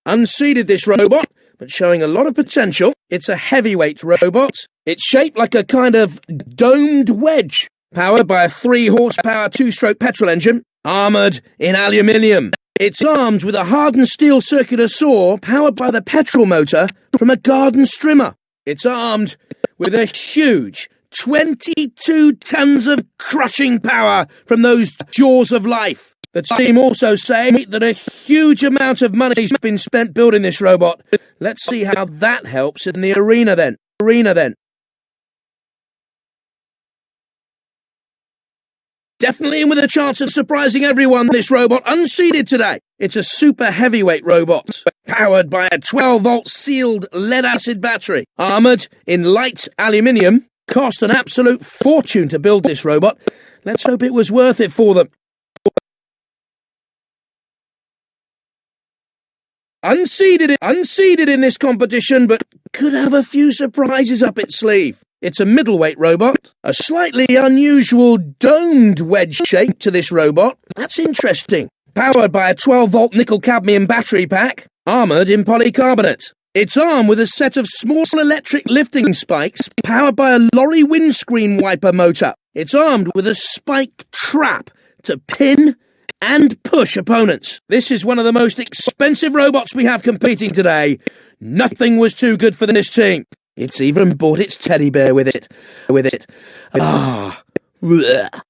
Unseated this robot, but showing a lot of potential. It's a heavyweight robot. It's shaped like a kind of domed wedge, powered by a 3-horsepower 2-stroke petrol engine, armoured in aluminium. It's armed with a hardened steel circular saw powered by the petrol motor from a garden strimmer. It's armed with a huge 22 tons of crushing power from those jaws of life. The team also say that a huge amount of money's been spent building this robot. Let's see how that helps in the arena then. Definitely in with a chance of surprising everyone, this robot, unseated today. It's a super heavyweight robot, powered by a 12-volt sealed lead-acid battery, armoured in light aluminium. Cost an absolute fortune to build this robot. Let's hope it was worth it for them. Unseated in this competition, but could have a few surprises up its sleeve. It's a middleweight robot, a slightly unusual domed wedge shape to this robot. That's interesting. Powered by a 12-volt nickel-cadmium battery pack, armoured in polycarbonate. It's armed with a set of small electric lifting spikes, powered by a lorry windscreen wiper motor. It's armed with a spike trap to pin and push opponents. This is one of the most expensive robots we have competing today. Nothing was too good for this team. It's even bought its teddy bear with it. Blech.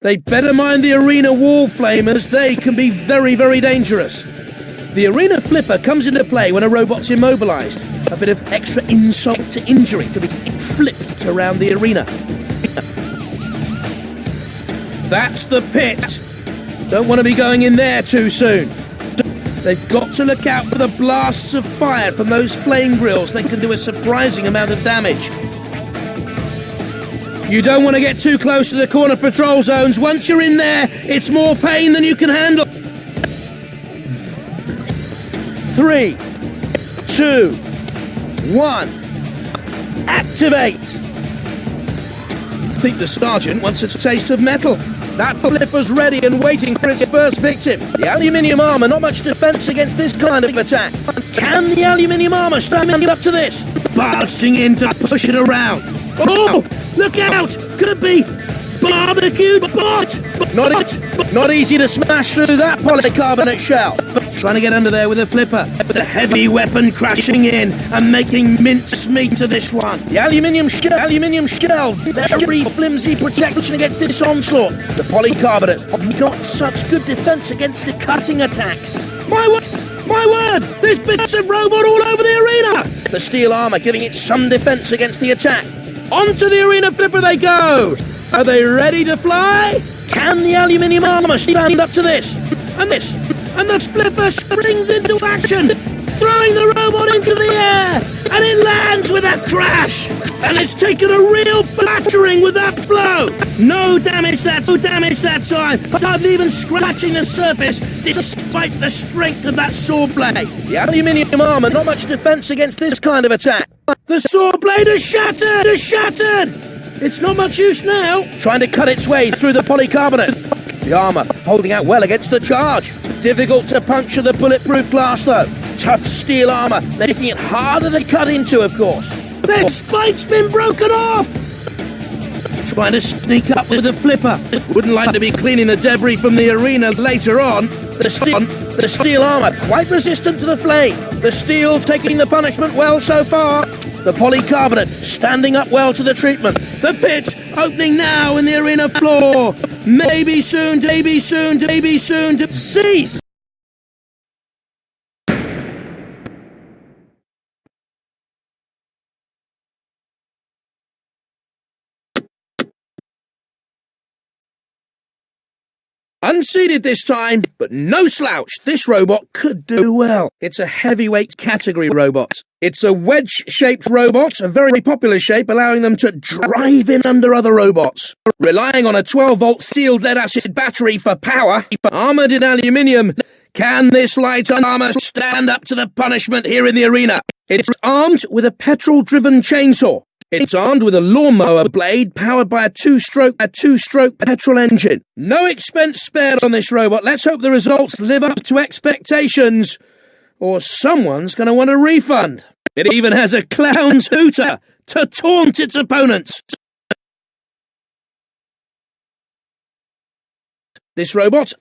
They'd better mind the arena wall flamers. They can be very, very dangerous. The arena flipper comes into play when a robot's immobilised. A bit of extra insult to injury to be flipped around the arena. That's the pit. Don't want to be going in there too soon. They've got to look out for the blasts of fire from those flame grills. They can do a surprising amount of damage. You don't want to get too close to the corner patrol zones. Once you're in there, it's more pain than you can handle. 3, 2, 1. Activate. I think the sergeant wants a taste of metal. That flipper's ready and waiting for its first victim. The aluminium armour, not much defence against this kind of attack. Can the aluminium armour stand up to this? Barging in to push it around. Oh, look out! Could be barbecued bot! Not easy to smash through that polycarbonate shell. Trying to get under there with a flipper. The heavy weapon crashing in and making mincemeat to this one. The aluminium shell, very flimsy protection against this onslaught. The polycarbonate, not such good defence against the cutting attacks. My word! There's bits of robot all over the arena! The steel armour giving it some defence against the attack. Onto the arena flipper they go! Are they ready to fly? Can the aluminium armour stand up to this? And this? And the flipper springs into action, throwing the robot into the air, and it lands with a crash! And it's taken a real battering with that blow! No damage that time, hardly even scratching the surface, despite the strength of that saw blade. The aluminium armour, not much defence against this kind of attack. The saw blade is shattered! It's not much use now. Trying to cut its way through the polycarbonate. The armour holding out well against the charge. Difficult to puncture the bulletproof glass though. Tough steel armour, making it harder to cut into, of course. That spike's been broken off! Trying to sneak up with the flipper. Wouldn't like to be cleaning the debris from the arena later on. The steel armour, quite resistant to the flame. The steel taking the punishment well so far. The polycarbonate standing up well to the treatment. The pit opening now in the arena floor. Maybe soon to cease. Unseated this time, but no slouch. This robot could do well. It's a heavyweight category robot. It's a wedge-shaped robot, a very popular shape, allowing them to drive in under other robots. Relying on a 12-volt sealed lead-acid battery for power, armoured in aluminium, can this light armour stand up to the punishment here in the arena? It's armed with a petrol-driven chainsaw. It's armed with a lawnmower blade powered by a two-stroke petrol engine. No expense spared on this robot. Let's hope the results live up to expectations, or someone's going to want a refund. It even has a clown's hooter to taunt its opponents. This robot,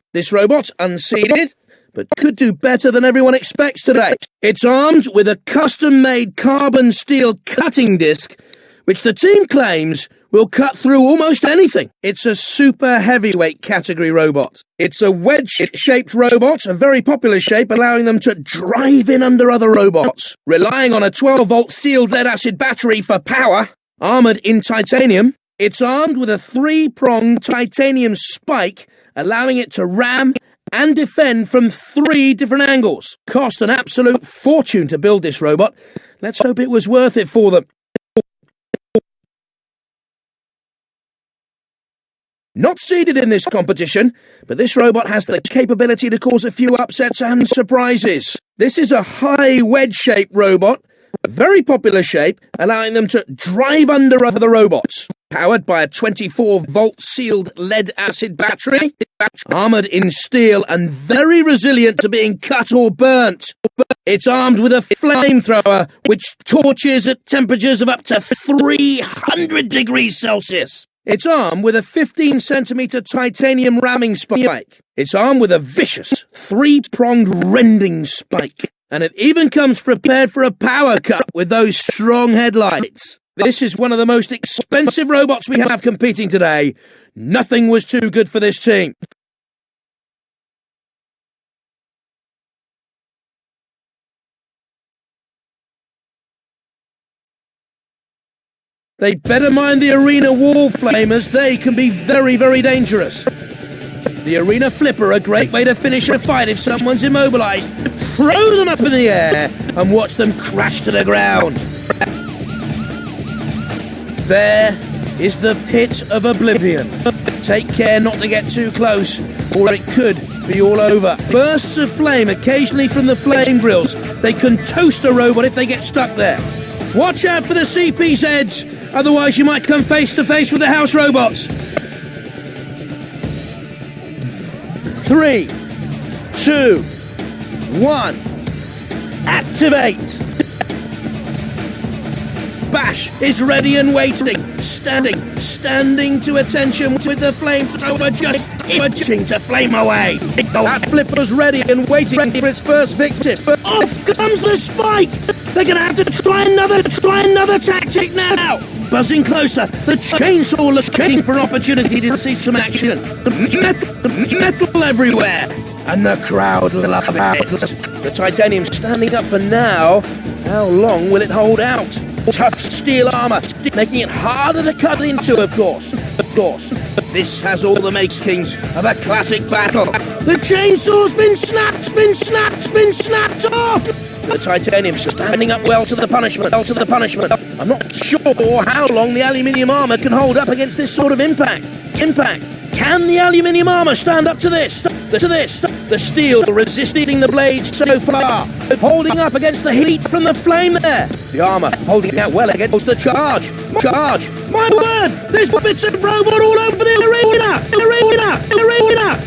unseated, but could do better than everyone expects today. It's armed with a custom-made carbon steel cutting disc, which the team claims will cut through almost anything. It's a super heavyweight category robot. It's a wedge-shaped robot, a very popular shape, allowing them to drive in under other robots. Relying on a 12-volt sealed lead-acid battery for power, armoured in titanium, it's armed with a 3-pronged titanium spike, allowing it to ram and defend from 3 different angles. Cost an absolute fortune to build this robot. Let's hope it was worth it for them. Not seeded in this competition, but this robot has the capability to cause a few upsets and surprises. This is a high wedge-shaped robot, a very popular shape, allowing them to drive under other robots. Powered by a 24-volt sealed lead-acid battery, armoured in steel and very resilient to being cut or burnt. It's armed with a flamethrower, which torches at temperatures of up to 300 degrees Celsius. It's armed with a 15-centimetre titanium ramming spike. It's armed with a vicious 3-pronged rending spike. And it even comes prepared for a power cut with those strong headlights. This is one of the most expensive robots we have competing today. Nothing was too good for this team. They'd better mind the arena wall flamers. They can be very, very dangerous. The arena flipper, a great way to finish a fight if someone's immobilized. Throw them up in the air and watch them crash to the ground. There is the pit of oblivion. Take care not to get too close, or it could be all over. Bursts of flame occasionally from the flame grills. They can toast a robot if they get stuck there. Watch out for the CPZs, otherwise you might come face to face with the house robots. 3, 2, 1, activate! Bash is ready and waiting, standing to attention with the flamethrower just itching to flame away. That flipper's ready and waiting for its first victim. Off comes the spike! They're gonna have to try another tactic now! Buzzing closer, the chainsaw looking for an opportunity to see some action. Metal everywhere, and the crowd love it. The titanium standing up for now. How long will it hold out? Tough steel armour, making it harder to cut into, of course. This has all the makings of a classic battle. The chainsaw's been snapped off! The titanium standing up well to the punishment. I'm not sure how long the aluminium armour can hold up against this sort of impact. Can the aluminium armour stand up to this? The steel resisting the blades so far, holding up against the heat from the flame there. The armour holding out well against the charge. My word! There's bits of robot all over the arena!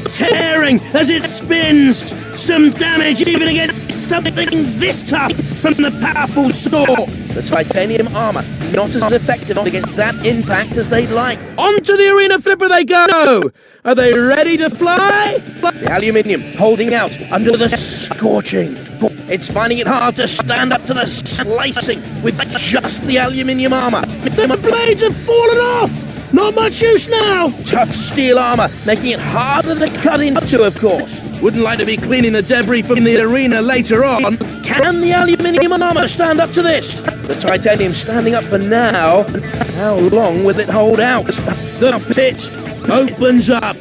Tearing as it spins. Some damage even against something this tough from the powerful saw. The titanium armour not as effective against that impact as they'd like. Onto the arena flipper they go! Are they ready to fly? The aluminium holding out under the scorching. It's finding it hard to stand up to the slicing with just the aluminium armour. The blades have fallen off! Not much use now! Tough steel armour, making it harder to cut into, of course. Wouldn't like to be cleaning the debris from the arena later on. Can the aluminium armour stand up to this? The titanium standing up for now. How long will it hold out? The pit opens up,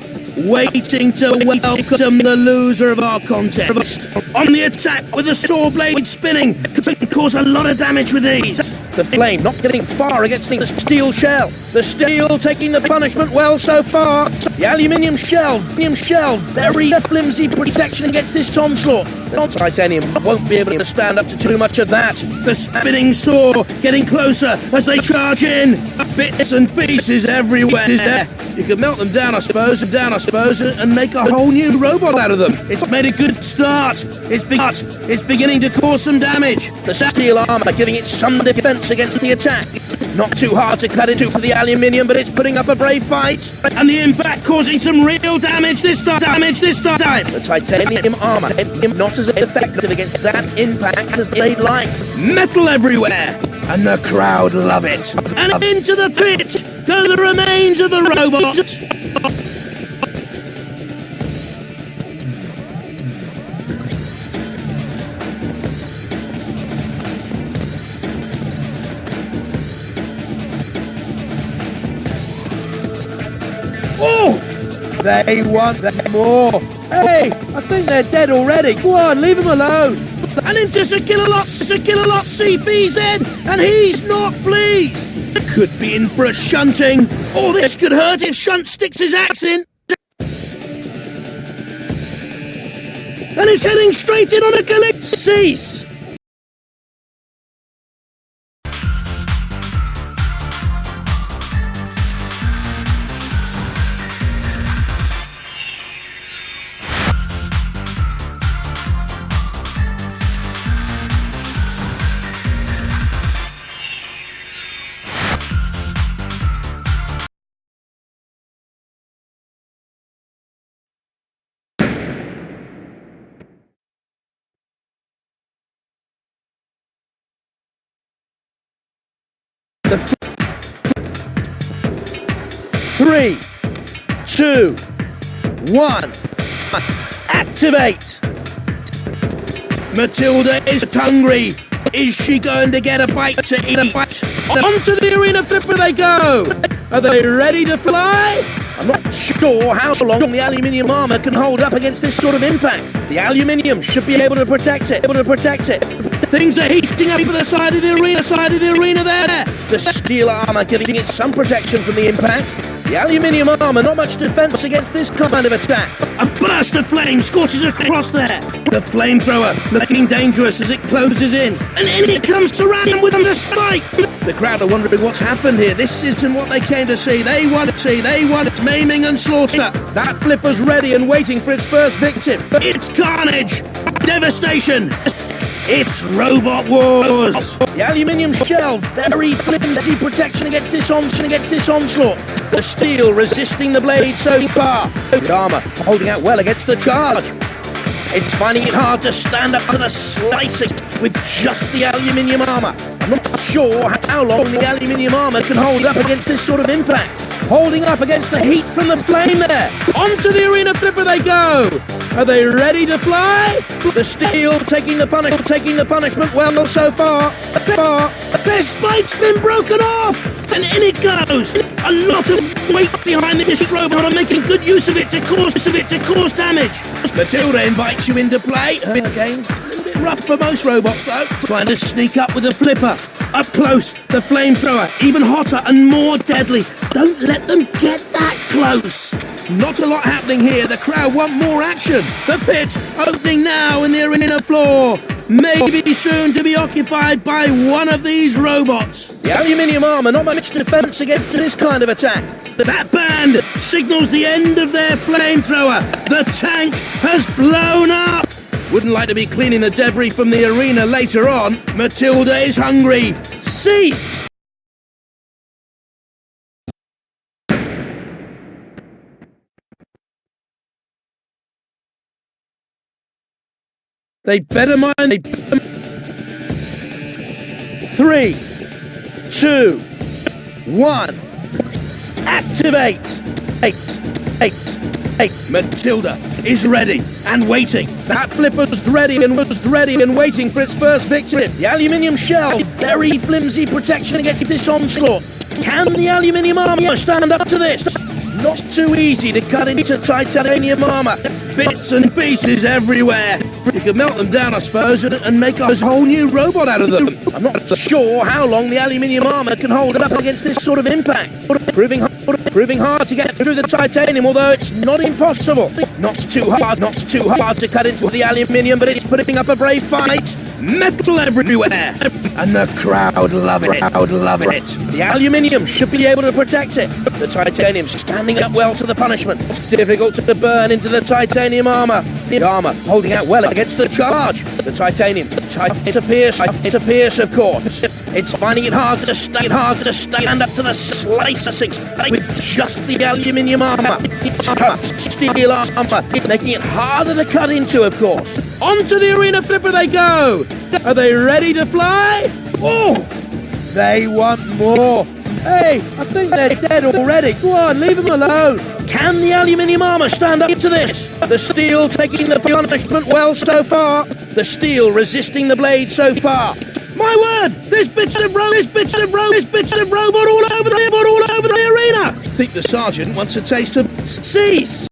waiting to welcome the loser of our contest. On the attack with the saw blade spinning, can cause a lot of damage with these. The flame not getting far against the steel shell. The steel taking the punishment well so far. The aluminium shell, very flimsy protection against this onslaught. The titanium won't be able to stand up to too much of that. The spinning saw getting closer as they charge in. Bits and pieces everywhere. You could melt them down, I suppose, and make a whole new robot out of them. It's made a good start. It's beginning to cause some damage. The steel armor giving it some defense against the attack. Not too hard to cut into for the aluminium, but it's putting up a brave fight. And the impact causing some real damage this time. The titanium armor not as effective against that impact as they'd like. Metal everywhere, and the crowd love it. And into the pit go the remains of the robot. Oh! They want more. Hey, I think they're dead already. Go on, leave them alone. And into Sir Killalot CPZ, and he's not pleased. Could be in for a shunting. Oh, this could hurt if Shunt sticks his axe in. And it's heading straight in on a collect. Cease. The 3, 2, 1, activate! Matilda is hungry. Is she going to get a bite to eat? Onto the arena flipper they go! Are they ready to fly? I'm not sure how long the aluminium armor can hold up against this sort of impact. The aluminium should be able to protect it. Things are heating up the side of the arena there. The steel armor giving it some protection from the impact. The aluminium armor, not much defense against this kind of attack. A burst of flame scorches across there. The flamethrower looking dangerous as it closes in. And in it comes Saran with the spike. The crowd are wondering what's happened here. This isn't what they came to see. They want maiming and slaughter. That flipper's ready and waiting for its first victim. It's carnage, devastation. It's Robot Wars! The aluminium shell, very flimsy protection against this onslaught. The steel resisting the blade so far. The armor holding out well against the charge. It's finding it hard to stand up to the slicing with just the aluminium armor. I'm not sure how long the aluminium armor can hold up against this sort of impact. Holding up against the heat from the flame there. Onto the arena flipper they go. Are they ready to fly? The steel taking the punishment well so far. Their spike's been broken off. And in it goes. A lot of weight behind this robot and making good use of it to cause damage. Matilda invites you into play. Her game's a little bit rough for most robots though. Trying to sneak up with a flipper. Up close, the flamethrower, even hotter and more deadly. Don't let them get that close. Not a lot happening here. The crowd want more action. The pit opening now in the arena floor. Maybe soon to be occupied by one of these robots. The aluminium armor, not much defense against this kind of attack. That band signals the end of their flamethrower. The tank has blown up. Wouldn't like to be cleaning the debris from the arena later on. Matilda is hungry. Cease! They better mind. 3, 2, 1. Activate. 8. Matilda is ready and waiting. That flipper's ready and waiting for its first victim. The aluminium shell, very flimsy protection against this onslaught. Can the aluminium armor stand up to this? Not too easy to cut into titanium armor. Bits and pieces everywhere. You could melt them down, I suppose, and make a whole new robot out of them. I'm not sure how long the aluminium armor can hold up against this sort of impact. Proving proving hard to get through the titanium, although it's not impossible. Not too hard to cut into the aluminium, but it's putting up a brave fight. Metal everywhere, and the crowd love it. The aluminium should be able to protect it. The titanium standing up well to the punishment. It's difficult to burn into the titanium armor. The armor holding out well against the charge. The titanium tough to pierce, of course. It's finding it hard to stand up to the slicing with just the aluminium armor. Tough steel armor, making it harder to cut into, of course. Onto the arena flipper they go. Are they ready to fly? Oh, they want more. Hey, I think they're dead already. Go on, leave them alone. Can the aluminium armor stand up to this? The steel taking the punishment well so far. The steel resisting the blade so far. My word! There's bits of robot all over the arena. I think the sergeant wants a taste of cease.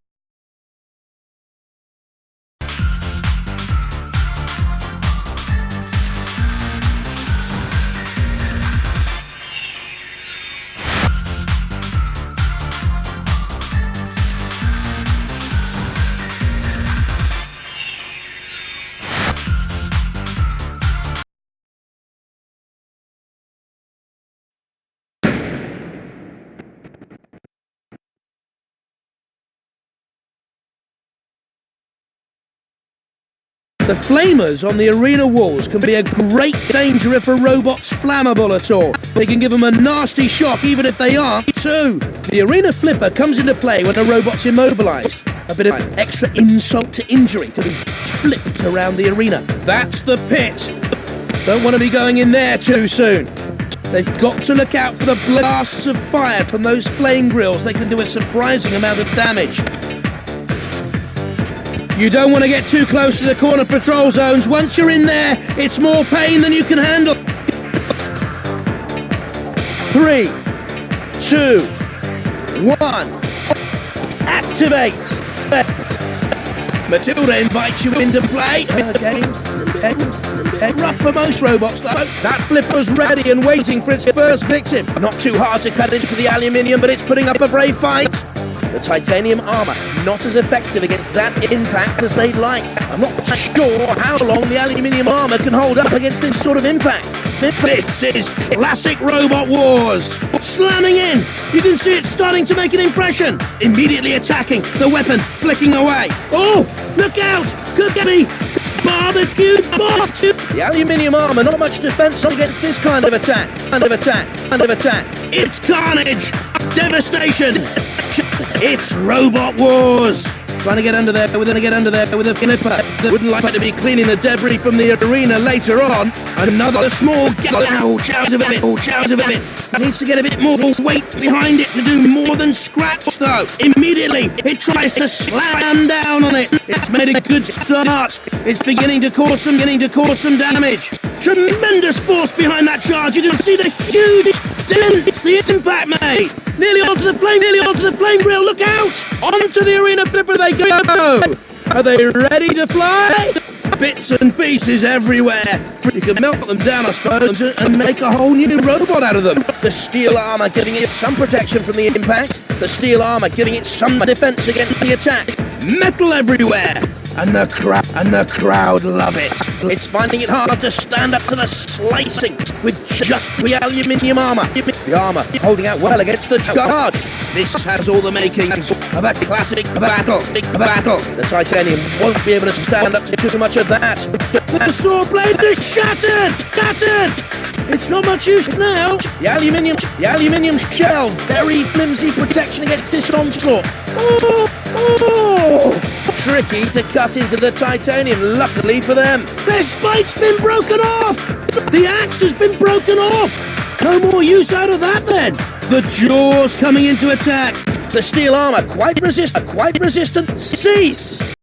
The flamers on the arena walls can be a great danger if a robot's flammable at all. They can give them a nasty shock even if they aren't too. The arena flipper comes into play when a robot's immobilized. A bit of extra insult to injury to be flipped around the arena. That's the pit. Don't want to be going in there too soon. They've got to look out for the blasts of fire from those flame grills. They can do a surprising amount of damage. You don't want to get too close to the corner patrol zones. Once you're in there, it's more pain than you can handle. 3, 2, 1. Activate. Matilda invites you into play. Games. Rough for most robots, though. That flipper's ready and waiting for its first victim. Not too hard to cut into the aluminium, but it's putting up a brave fight. The titanium armor, not as effective against that impact as they'd like. I'm not sure how long the aluminium armor can hold up against this sort of impact. This is classic Robot Wars. Slamming in. You can see it starting to make an impression. Immediately attacking, the weapon flicking away. Oh, look out! Could be barbecued bot. The aluminium armor, not much defense against this kind of attack. It's carnage. Devastation. It's Robot Wars! Trying to get under there with a flipper. Wouldn't like to be cleaning the debris from the arena later on. Another small gouge out of it. Needs to get a bit more weight behind it to do more than scratch though. Immediately, it tries to slam down on it. It's made a good start. It's beginning to cause some damage. Tremendous force behind that charge. You can see the huge dent the impact made. Nearly onto the flame grill. Look out! Onto the arena flipper they go. Are they ready to fly? Bits and pieces everywhere. You can melt them down, I suppose, and make a whole new robot out of them. The steel armor giving it some protection from the impact. The steel armor giving it some defense against the attack. Metal everywhere. And the crowd love it. It's finding it hard to stand up to the slicing with just the aluminium armor. The armor holding out well against the charge. This has all the makings of a classic battle. The titanium won't be able to stand up to too much of that. The saw blade is shattered. It's not much use now. The aluminium shell, very flimsy protection against this onslaught. Oh! Tricky to cut into the titanium, luckily for them. Their spike's been broken off! The axe has been broken off! No more use out of that then! The jaws coming into attack. The steel armor quite resistant. Cease!